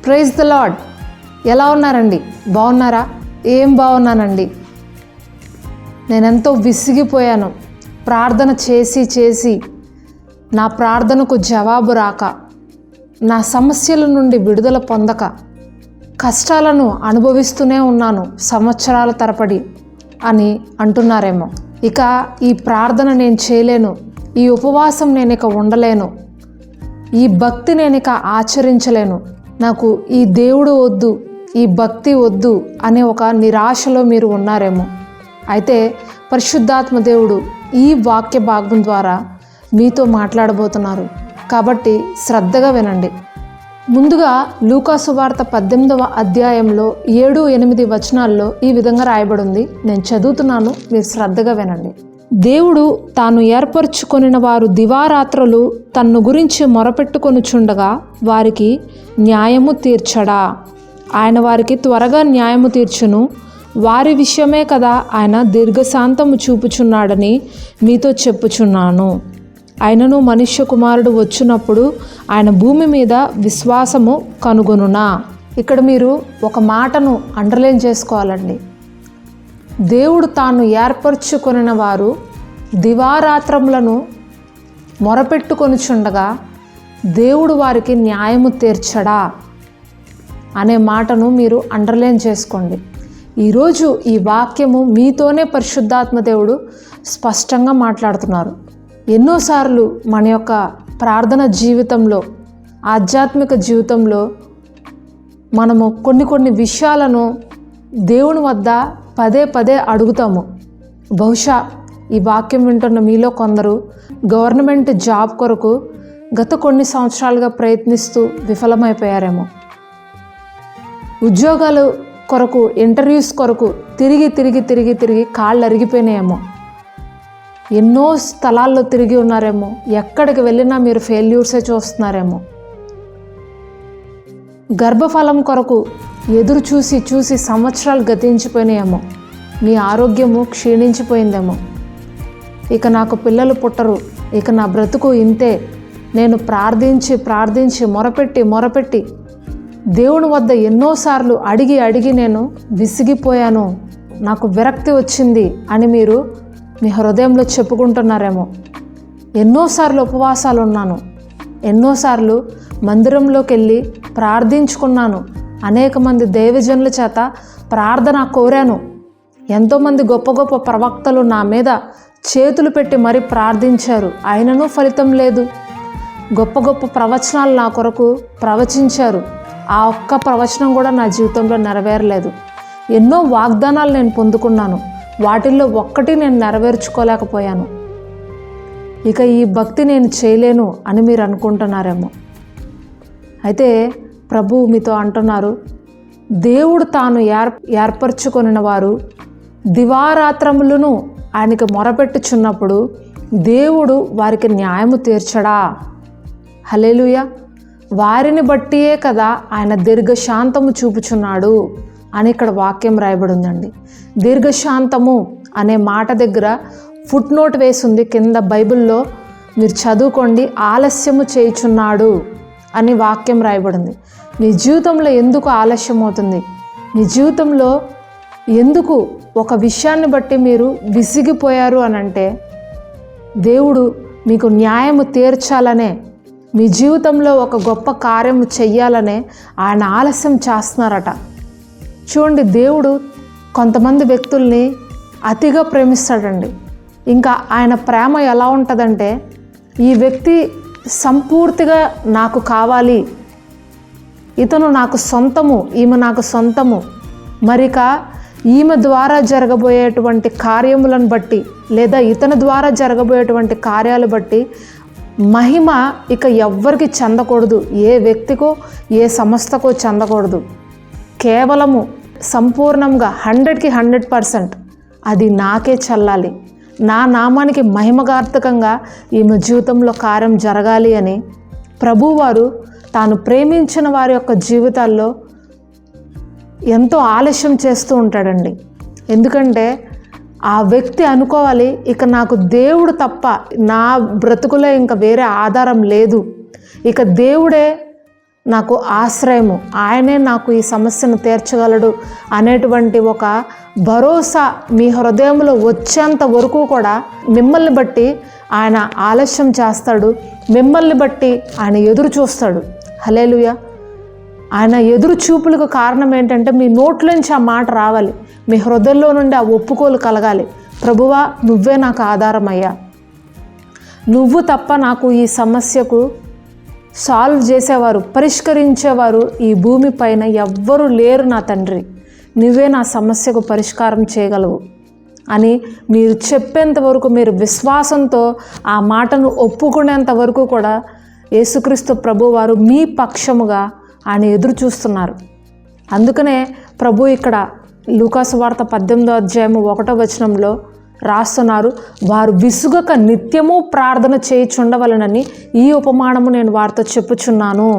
Praise the lord. ఎలా ఉన్నారండి? బాగున్నారా? ఏం బాగున్నానండి. నేనెంతో విసిగిపోయాను. ప్రార్థన చేసి నా ప్రార్థనకు జవాబు రాక, నా సమస్యల నుండి విడుదల పొందక, కష్టాలను అనుభవిస్తూనే ఉన్నాను సంవత్సరాల తరబడి అని అంటున్నారేమో. ఇక ఈ ప్రార్థన నేను చేయలేను, ఈ ఉపవాసం నేను ఇక ఉండలేను, ఈ భక్తి నేను ఇక ఆచరించలేను, నాకు ఈ దేవుడు వద్దు, ఈ భక్తి వద్దు అనే ఒక నిరాశలో మీరు ఉన్నారేమో. అయితే పరిశుద్ధాత్మ దేవుడు ఈ వాక్య భాగం ద్వారా మీతో మాట్లాడబోతున్నారు. కాబట్టి శ్రద్ధగా వినండి. ముందుగా లూకా సువార్త 18వ అధ్యాయంలో 7-8 వచనాల్లో ఈ విధంగా రాయబడింది. నేను చదువుతున్నాను, మీరు శ్రద్ధగా వినండి. దేవుడు తాను ఏర్పరచుకొనిన వారు దివారాత్రులు తన్ను గురించి మొరపెట్టుకొనుచుండగా వారికి న్యాయము తీర్చడా? ఆయన వారికి త్వరగా న్యాయము తీర్చును. వారి విషయమే కదా ఆయన దీర్ఘశాంతము చూపుచున్నాడని మీతో చెప్పుచున్నాను. ఆయనను మనుష్య కుమారుడు వచ్చినప్పుడు ఆయన భూమి మీద విశ్వాసము కనుగొనునా. ఇక్కడ మీరు ఒక మాటను అండర్లైన్ చేసుకోవాలండి. దేవుడు తాను ఏర్పరచుకొనిన వారు దివారాత్రములను మొరపెట్టుకొనుచుండగా దేవుడు వారికి న్యాయము తీర్చడా అనే మాటను మీరు అండర్లైన్ చేసుకోండి. ఈరోజు ఈ వాక్యము మీతోనే పరిశుద్ధాత్మ దేవుడు స్పష్టంగా మాట్లాడుతున్నారు. ఎన్నోసార్లు మన యొక్క ప్రార్థన జీవితంలో, ఆధ్యాత్మిక జీవితంలో మనము కొన్ని విషయాలను దేవుని వద్ద పదే అడుగుతాము. బహుశా ఈ వాక్యం వింటున్న మీలో కొందరు గవర్నమెంట్ జాబ్ కొరకు గత కొన్ని సంవత్సరాలుగా ప్రయత్నిస్తూ విఫలమైపోయారేమో. ఉద్యోగాలు కొరకు, ఇంటర్వ్యూస్ కొరకు తిరిగి కాళ్ళు అరిగిపోయినాయేమో. ఎన్నో స్థలాల్లో తిరిగి ఉన్నారేమో. ఎక్కడికి వెళ్ళినా మీరు ఫెయిల్యూర్సే చూస్తున్నారేమో. గర్భఫలం కొరకు ఎదురు చూసి సంవత్సరాలు గతించిపోయినాయేమో. మీ ఆరోగ్యము క్షీణించిపోయిందేమో. ఇక నాకు పిల్లలు పుట్టరు, ఇక నా బ్రతుకు ఇంతే, నేను ప్రార్థించి మొరపెట్టి దేవుని వద్ద ఎన్నోసార్లు అడిగి నేను విసిగిపోయాను, నాకు విరక్తి వచ్చింది అని మీరు మీ హృదయంలో చెప్పుకుంటున్నారేమో. ఎన్నోసార్లు ఉపవాసాలు ఉన్నాను, ఎన్నోసార్లు మందిరంలోకి వెళ్ళి ప్రార్థించుకున్నాను, అనేక మంది దైవజనుల చేత ప్రార్థన కోరాను, ఎంతోమంది గొప్ప ప్రవక్తలు నా మీద చేతులు పెట్టి మరీ ప్రార్థించారు, అయినను ఫలితం లేదు. గొప్ప ప్రవచనాలు నా కొరకు ప్రవచించారు, ఆ ఒక్క ప్రవచనం కూడా నా జీవితంలో నెరవేరలేదు. ఎన్నో వాగ్దానాలు నేను పొందుకున్నాను, వాటిల్లో ఒక్కటి నేను నెరవేర్చుకోలేకపోయాను. ఇక ఈ భక్తి నేను చేయలేను అని మీరు అనుకుంటున్నారేమో. అయితే ప్రభువు మీతో అంటున్నారు, దేవుడు తాను ఏర్పరచుకొనిన వారు దివారాత్రములను ఆయనకి మొరపెట్టుచున్నప్పుడు దేవుడు వారికి న్యాయము తీర్చడా? హల్లెలూయా. వారిని బట్టియే కదా ఆయన దీర్ఘశాంతము చూపుచున్నాడు అని ఇక్కడ వాక్యం రాయబడి ఉందండి. దీర్ఘశాంతము అనే మాట దగ్గర ఫుట్ నోట్ వేసింది కింద బైబిల్లో, మీరు చదువుకోండి. ఆలస్యము చేయుచున్నాడు అని వాక్యం రాయబడింది. మీ జీవితంలో ఎందుకు ఆలస్యం అవుతుంది? మీ జీవితంలో ఎందుకు ఒక విషయాన్ని బట్టి మీరు విసిగిపోయారు అని అంటే, దేవుడు మీకు న్యాయము తీర్చాలనే, మీ జీవితంలో ఒక గొప్ప కార్యము చెయ్యాలనే ఆయన ఆలస్యం చేస్తున్నారట. చూడండి, దేవుడు కొంతమంది వ్యక్తుల్ని అతిగా ప్రేమిస్తాడండి. ఇంకా ఆయన ప్రేమ ఎలా ఉంటుందంటే, ఈ వ్యక్తి సంపూర్తిగా నాకు కావాలి, ఇతను నాకు సొంతము, ఈమె నాకు సొంతము, మరిక ఈమె ద్వారా జరగబోయేటువంటి కార్యములను బట్టి లేదా ఇతని ద్వారా జరగబోయేటువంటి కార్యాలు బట్టి మహిమ ఇక ఎవ్వరికి చెందకూడదు, ఏ వ్యక్తికో ఏ సంస్థకో చెందకూడదు. కేవలము సంపూర్ణంగా 100కి 100% అది నాకే చెల్లాలి, నా నామానికి మహిమగార్థకంగా ఈమె జీవితంలో కార్యం జరగాలి అని ప్రభువారు తాను ప్రేమించిన వారి యొక్క జీవితాల్లో ఎంతో ఆలస్యం చేస్తూ ఉంటాడండి. ఎందుకంటే ఆ వ్యక్తి అనుకోవాలి, ఇక నాకు దేవుడు తప్ప నా బ్రతుకులో ఇంకా వేరే ఆధారం లేదు, ఇక దేవుడే నాకు ఆశ్రయము, ఆయనే నాకు ఈ సమస్యను తీర్చగలడు అనేటువంటి ఒక భరోసా మీ హృదయంలో వచ్చేంత వరకు కూడా మిమ్మల్ని బట్టి ఆయన ఆలస్యం చేస్తాడు, మిమ్మల్ని బట్టి ఆయన ఎదురు చూస్తాడు. హల్లెలూయా. ఆయన ఎదురు చూపులకు కారణం ఏంటంటే మీ నోట్లోంచి ఆ మాట రావాలి, మీ హృదయంలో నుండి ఆ ఒప్పుకోలు కలగాలి. ప్రభువా, నువ్వే నాకు ఆధారమయ్యా, నువ్వు తప్ప నాకు ఈ సమస్యకు సాల్వ్ చేసేవారు, పరిష్కరించేవారు ఈ భూమి పైన ఎవ్వరూ లేరు నా తండ్రి, నువ్వే నా సమస్యకు పరిష్కారం చేయగలవు అని మీరు చెప్పేంత వరకు, మీరు విశ్వాసంతో ఆ మాటను ఒప్పుకునేంత వరకు కూడా యేసుక్రీస్తు ప్రభువారు మీ పక్షముగా ఆయన ఎదురు చూస్తున్నారు. అందుకనే ప్రభు ఇక్కడ లూకాసు వార్త 18:1 రాస్తున్నారు, వారు విసుగక నిత్యము ప్రార్థన చేయుచుండవలనని ఈ ఉపమానము నేను వారితో చెప్పుచున్నాను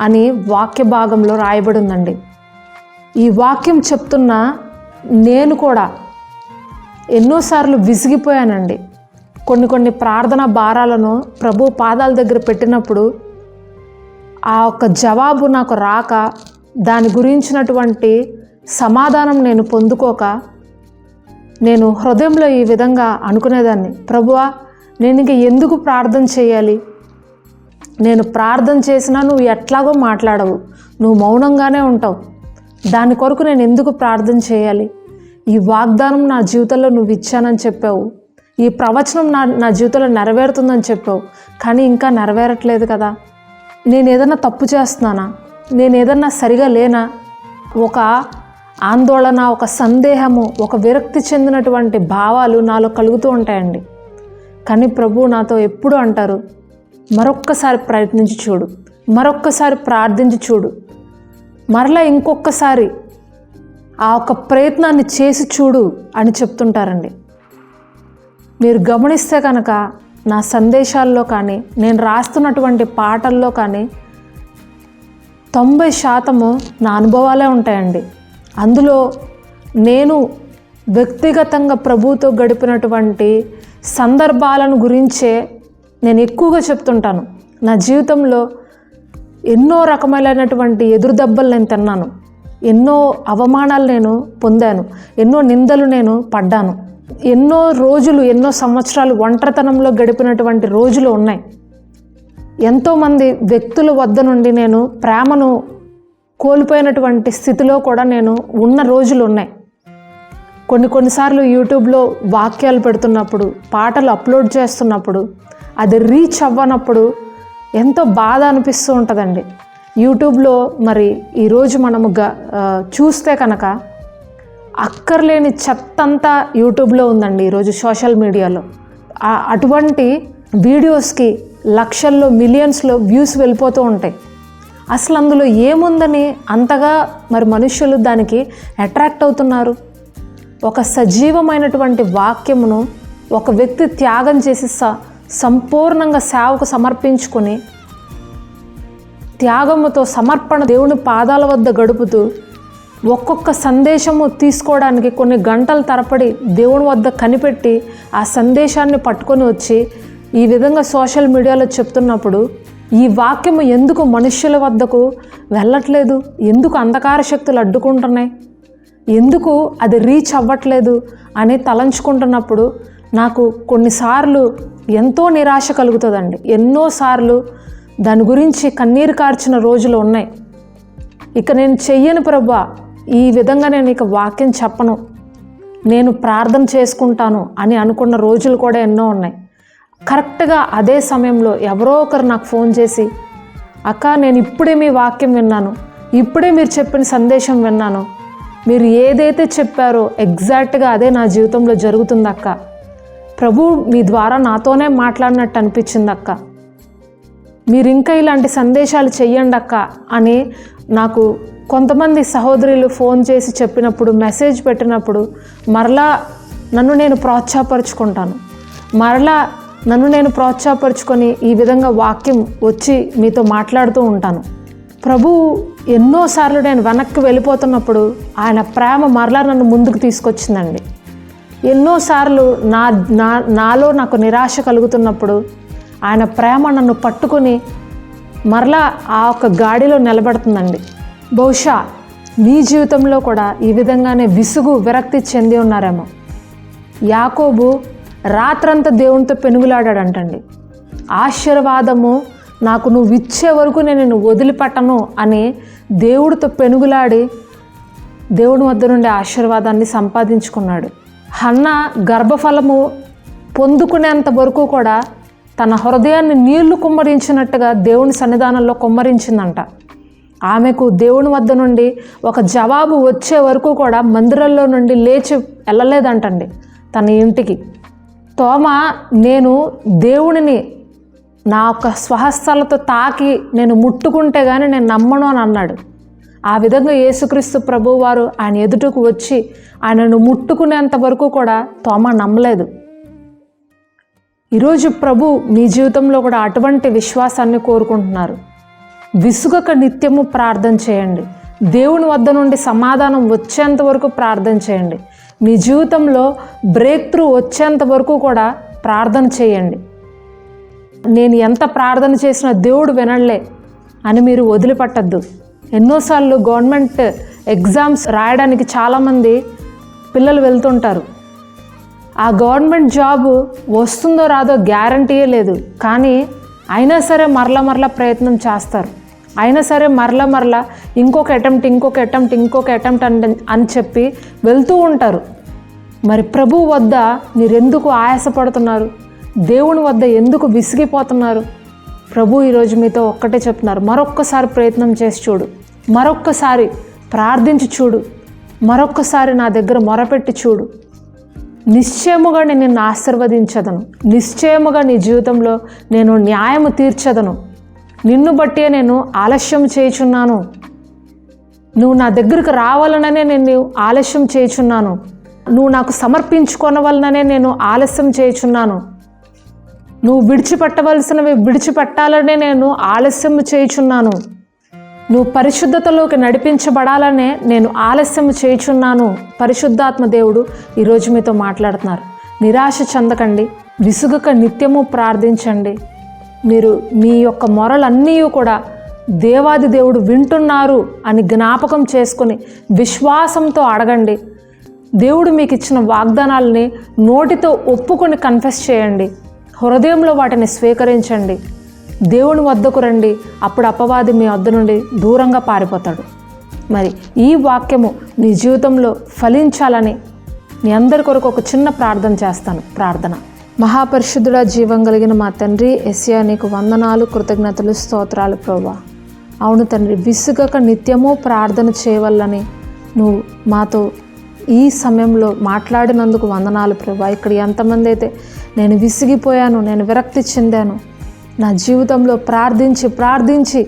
అని వాక్య భాగంలో రాయబడి ఉందండి. ఈ వాక్యం చెప్తున్న నేను కూడా ఎన్నోసార్లు విసిగిపోయానండి. కొన్ని ప్రార్థనా భారాలను ప్రభు పాదాల దగ్గర పెట్టినప్పుడు ఆ ఒక్క జవాబు నాకు రాక, దాని గురించినటువంటి సమాధానం నేను పొందుకోక, నేను హృదయంలో ఈ విధంగా అనుకునేదాన్ని, ప్రభువా, నేను ఇంక ఎందుకు ప్రార్థన చేయాలి, నేను ప్రార్థన చేసినా నువ్వు ఎట్లాగో మాట్లాడవు, నువ్వు మౌనంగానే ఉంటావు, దాని కొరకు నేను ఎందుకు ప్రార్థన చేయాలి, ఈ వాగ్దానం నా జీవితంలో నువ్వు ఇచ్చానని చెప్పావు, ఈ ప్రవచనం నా జీవితంలో నెరవేరుతుందని చెప్పావు, కానీ ఇంకా నెరవేరట్లేదు కదా, నేను ఏదన్నా తప్పు చేస్తున్నానా, నేను ఏదన్నా సరిగా లేనా, ఒక ఆందోళన, ఒక సందేహము, ఒక విరక్తి చెందినటువంటి భావాలు నాలో కలుగుతూ ఉంటాయండి. కానీ ప్రభు నాతో ఎప్పుడు అంటారు, మరొక్కసారి ప్రయత్నించి చూడు, మరొక్కసారి ప్రార్థించి చూడు, మరలా ఇంకొకసారి ఆ ఒక ప్రయత్నాన్ని చేసి చూడు అని చెప్తుంటారండి. మీరు గమనిస్తే కనుక నా సందేశాల్లో కానీ, నేను రాస్తున్నటువంటి పాటల్లో కానీ 90% నా అనుభవాలే ఉంటాయండి. అందులో నేను వ్యక్తిగతంగా ప్రభువుతో గడిపినటువంటి సందర్భాలను గురించే నేను ఎక్కువగా చెప్తుంటాను. నా జీవితంలో ఎన్నో రకమైనటువంటి ఎదురుదెబ్బలు నేను తిన్నాను, ఎన్నో అవమానాలు నేను పొందాను, ఎన్నో నిందలు నేను పడ్డాను, ఎన్నో రోజులు, ఎన్నో సంవత్సరాలు ఒంటరితనంలో గడిపినటువంటి రోజులు ఉన్నాయి. ఎంతోమంది వ్యక్తుల వద్ద నుండి నేను ప్రేమను కోల్పోయినటువంటి స్థితిలో కూడా నేను ఉన్న రోజులు ఉన్నాయి. కొన్నిసార్లు యూట్యూబ్లో వాక్యాలు పెడుతున్నప్పుడు, పాటలు అప్లోడ్ చేస్తున్నప్పుడు అది రీచ్ అవ్వనప్పుడు ఎంతో బాధ అనిపిస్తూ ఉంటుందండి. యూట్యూబ్లో మరి ఈరోజు మనము చూస్తే కనుక అక్కర్లేని చెత్తంతా యూట్యూబ్లో ఉందండి ఈరోజు సోషల్ మీడియాలో. అటువంటి వీడియోస్కి లక్షల్లో, మిలియన్స్లో వ్యూస్ వెళ్ళిపోతూ ఉంటాయి. అసలు అందులో ఏముందని అంతగా మరి మనుషులు దానికి అట్రాక్ట్ అవుతున్నారు? ఒక సజీవమైనటువంటి వాక్యమును ఒక వ్యక్తి త్యాగం చేసి సంపూర్ణంగా సేవకు సమర్పించుకొని, త్యాగముతో సమర్పణ దేవుని పాదాల వద్ద గడుపుతూ, ఒక్కొక్క సందేశము తీసుకోవడానికి కొన్ని గంటల తరబడి దేవుని వద్ద కనిపెట్టి ఆ సందేశాన్ని పట్టుకొని వచ్చి ఈ విధంగా సోషల్ మీడియాలో చెప్తున్నప్పుడు ఈ వాక్యము ఎందుకు మనుష్యుల వద్దకు వెళ్ళట్లేదు, ఎందుకు అంధకార శక్తులు అడ్డుకుంటున్నాయి, ఎందుకు అది రీచ్ అవ్వట్లేదు అని తలంచుకుంటున్నప్పుడు నాకు కొన్నిసార్లు ఎంతో నిరాశ కలుగుతుందండి. ఎన్నోసార్లు దాని గురించి కన్నీరు కార్చిన రోజులు ఉన్నాయి. ఇక నేను చెయ్యను ప్రభువా, ఈ విధంగా నేను ఇక వాక్యం చెప్పను, నేను ప్రార్థన చేసుకుంటాను అని అనుకున్న రోజులు కూడా ఎన్నో ఉన్నాయి. కరెక్ట్గా అదే సమయంలో ఎవరో ఒకరు నాకు ఫోన్ చేసి, అక్క, నేను ఇప్పుడే మీ వాక్యం విన్నాను, ఇప్పుడే మీరు చెప్పిన సందేశం విన్నాను, మీరు ఏదైతే చెప్పారో ఎగ్జాక్ట్గా అదే నా జీవితంలో జరుగుతుంది అక్క, ప్రభు మీ ద్వారా నాతోనే మాట్లాడినట్టు అనిపించింది అక్క, మీరు ఇంకా ఇలాంటి సందేశాలు చెయ్యండి అక్క అని నాకు కొంతమంది సహోదరులు ఫోన్ చేసి చెప్పినప్పుడు, మెసేజ్ పెట్టినప్పుడు మరలా నన్ను నేను ప్రోత్సాహపరుచుకుంటాను. మరలా నన్ను నేను ప్రోత్సాహపరుచుకొని ఈ విధంగా వాక్యం వచ్చి మీతో మాట్లాడుతూ ఉంటాను. ప్రభు ఎన్నోసార్లు నేను వెనక్కి వెళ్ళిపోతున్నప్పుడు ఆయన ప్రేమ మరలా నన్ను ముందుకు తీసుకొచ్చిందండి. ఎన్నోసార్లు నాలో నాకు నిరాశ కలుగుతున్నప్పుడు ఆయన ప్రేమ నన్ను పట్టుకొని మరలా ఆ ఒక గాడిలో నిలబడుతుందండి. బహుశా మీ జీవితంలో కూడా ఈ విధంగానే విసుగు విరక్తి చెంది ఉన్నారేమో. యాకోబు రాత్రంతా దేవునితో పెనుగులాడాడంటండి. ఆశీర్వాదము నాకు నువ్వు ఇచ్చే వరకు నేను నిన్ను వదిలిపెట్టను అని దేవుడితో పెనుగులాడి దేవుని వద్ద నుండి ఆశీర్వాదాన్ని సంపాదించుకున్నాడు. హన్న గర్భఫలము పొందుకునేంత వరకు కూడా తన హృదయాన్ని నీళ్లు కుమ్మరించినట్టుగా దేవుని సన్నిధానంలో కుమ్మరించిందంట. ఆమెకు దేవుని వద్ద నుండి ఒక జవాబు వచ్చే వరకు కూడా మందిరంలో నుండి లేచి వెళ్ళలేదంటండి తన ఇంటికి. తోమ నేను దేవునిని నా యొక్క స్వహస్తాలతో తాకి నేను ముట్టుకుంటే కానీ నేను నమ్మను అని అన్నాడు. ఆ విధంగా యేసుక్రీస్తు ప్రభువు వారు ఆయన ఎదుటకు వచ్చి ఆయనను ముట్టుకునేంత వరకు కూడా తోమ నమ్మలేదు. ఈరోజు ప్రభు మీ జీవితంలో కూడా అటువంటి విశ్వాసాన్ని కోరుకుంటున్నారు. విసుగక నిత్యము ప్రార్థన చేయండి. దేవుని వద్ద నుండి సమాధానం వచ్చేంత వరకు ప్రార్థన చేయండి. మీ జీవితంలో బ్రేక్ త్రూ వచ్చేంత వరకు కూడా ప్రార్థన చేయండి. నేను ఎంత ప్రార్థన చేసినా దేవుడు వినలే అని మీరు వదిలిపెట్టద్దు. ఎన్నోసార్లు గవర్నమెంట్ ఎగ్జామ్స్ రాయడానికి చాలామంది పిల్లలు వెళ్తుంటారు. ఆ గవర్నమెంట్ జాబు వస్తుందో రాదో గ్యారంటీయే లేదు. కానీ అయినా సరే మరలా ప్రయత్నం చేస్తారు. అయినా సరే మరలా ఇంకొక అటెంప్ట్ అని చెప్పి వెళ్తూ ఉంటారు. మరి ప్రభువు వద్ద మీరెందుకు ఆయాసపడుతున్నారు? దేవుని వద్ద ఎందుకు విసిగిపోతున్నారు? ప్రభు ఈరోజు మీతో ఒక్కటే చెప్తున్నారు, మరొక్కసారి ప్రయత్నం చేసి చూడు, మరొక్కసారి ప్రార్థించి చూడు, మరొక్కసారి నా దగ్గర మొరపెట్టి చూడు. నిశ్చయముగా నేను నిన్ను ఆశీర్వదించదను. నిశ్చయముగా నీ జీవితంలో నేను న్యాయము తీర్చదను. నిన్ను బట్టే నేను ఆలస్యం చేయుచున్నాను. నువ్వు నా దగ్గరికి రావాలననే నేను ఆలస్యం చేయుచున్నాను. నువ్వు నాకు సమర్పించుకొనవలననే నేను ఆలస్యం చేయుచున్నాను. నువ్వు విడిచిపెట్టవలసినవి విడిచిపెట్టాలనే నేను ఆలస్యం చేయుచున్నాను. నువ్వు పరిశుద్ధతలోకి నడిపించబడాలనే నేను ఆలస్యం చేయుచున్నాను. పరిశుద్ధాత్మ దేవుడు ఈరోజు మీతో మాట్లాడుతున్నారు. నిరాశ చెందకండి, విసుగక నిత్యము ప్రార్థించండి. మీరు మీ యొక్క మొరలన్నీ కూడా దేవాది దేవుడు వింటున్నారు అని జ్ఞాపకం చేసుకొని విశ్వాసంతో అడగండి. దేవుడు మీకు ఇచ్చిన వాగ్దానాలని నోటితో ఒప్పుకొని కన్ఫెస్ చేయండి. హృదయంలో వాటిని స్వీకరించండి. దేవుని వద్దకు రండి. అప్పుడు అపవాది మీ వద్ద నుండి దూరంగా పారిపోతాడు. మరి ఈ వాక్యము నీ జీవితంలో ఫలించాలని మీ అందరి కొరకు ఒక చిన్న ప్రార్థన చేస్తాను. ప్రార్థన. మహాపరిశుద్ధుడా, జీవం కలిగిన మా తండ్రి యేసయ్యా, నీకు వందనాలు, కృతజ్ఞతలు, స్తోత్రాలు ప్రభువా. అవును తండ్రి, విసుగక నిత్యము ప్రార్థన చేయవల్లని నువ్వు మాతో ఈ సమయంలో మాట్లాడినందుకు వందనాలు ప్రభువా. ఇక్కడ ఎంతమంది అయితే నేను విసిగిపోయాను, నేను విరక్తి చెందాను, నా జీవితంలో ప్రార్థించి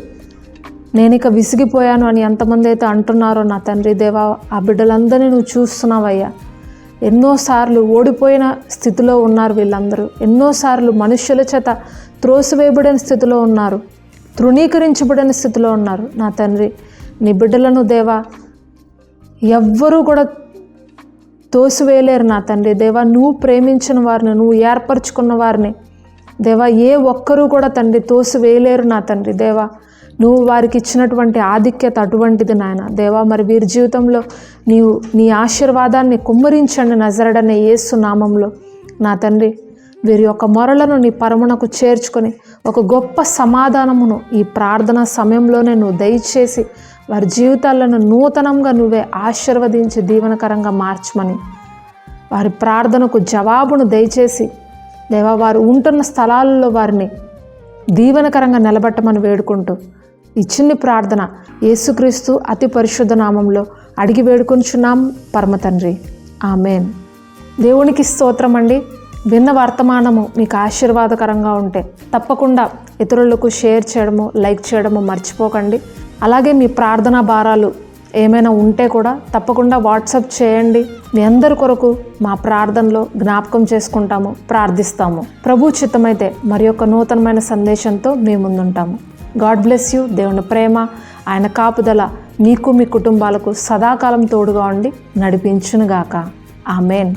నేను ఇక విసిగిపోయాను అని ఎంతమంది అయితే అంటున్నారో నా తండ్రి దేవా, ఆ బిడ్డలందరినీ నువ్వు చూస్తున్నావయ్యా. ఎన్నోసార్లు ఓడిపోయిన స్థితిలో ఉన్నారు వీళ్ళందరూ. ఎన్నోసార్లు మనుష్యుల చేత త్రోసివేయబడిన స్థితిలో ఉన్నారు, తృణీకరించబడిన స్థితిలో ఉన్నారు. నా తండ్రి, నీ బిడ్డలను దేవా ఎవ్వరూ కూడా తోసివేయలేరు నా తండ్రి దేవా. నువ్వు ప్రేమించిన వారిని, నువ్వు ఏర్పరచుకున్న వారిని దేవా ఏ ఒక్కరూ కూడా తండ్రి తోసివేయలేరు నా తండ్రి దేవా. నువ్వు వారికి ఇచ్చినటువంటి ఆధిక్యత అటువంటిది నాయన దేవా. మరి వీరి జీవితంలో నీవు నీ ఆశీర్వాదాన్ని కుమ్మరించండి నజరేయుడైన యేసు నామంలో నా తండ్రి. వీరి యొక్క మొరలను నీ పరమునకు చేర్చుకొని ఒక గొప్ప సమాధానమును ఈ ప్రార్థన సమయంలోనే నువ్వు దయచేసి వారి జీవితాలను నూతనంగా నువ్వే ఆశీర్వదించి దీవెనకరంగా మార్చమని, వారి ప్రార్థనకు జవాబును దయచేసి దేవా వారు ఉంటున్న స్థలాలలో వారిని దీవెనకరంగా నిలబెట్టమని వేడుకుంటూ ఈ చిన్ని ప్రార్థన యేసుక్రీస్తు అతి పరిశుద్ధ నామంలో అడిగి వేడుకొంచున్నాం పరమ తండ్రి, ఆమేన్. దేవునికి స్తోత్రం అండి. విన్న వర్తమానము మీకు ఆశీర్వాదకరంగా ఉంటే తప్పకుండా ఇతరులకు షేర్ చేయడము, లైక్ చేయడము మర్చిపోకండి. అలాగే మీ ప్రార్థనా భారాలు ఏమైనా ఉంటే కూడా తప్పకుండా వాట్సాప్ చేయండి. మీ అందరి కొరకు మా ప్రార్థనలో జ్ఞాపకం చేసుకుంటాము, ప్రార్థిస్తాము. ప్రభు చిత్తమైతే మరి యొక్క నూతనమైన సందేశంతో మీ ముందుంటాము. God bless you. దేవుని ప్రేమ, ఆయన కాపుదల మీకు మీ కుటుంబాలకు సదాకాలం తోడుగా ఉండి నడిపించునుగాక. ఆమేన్.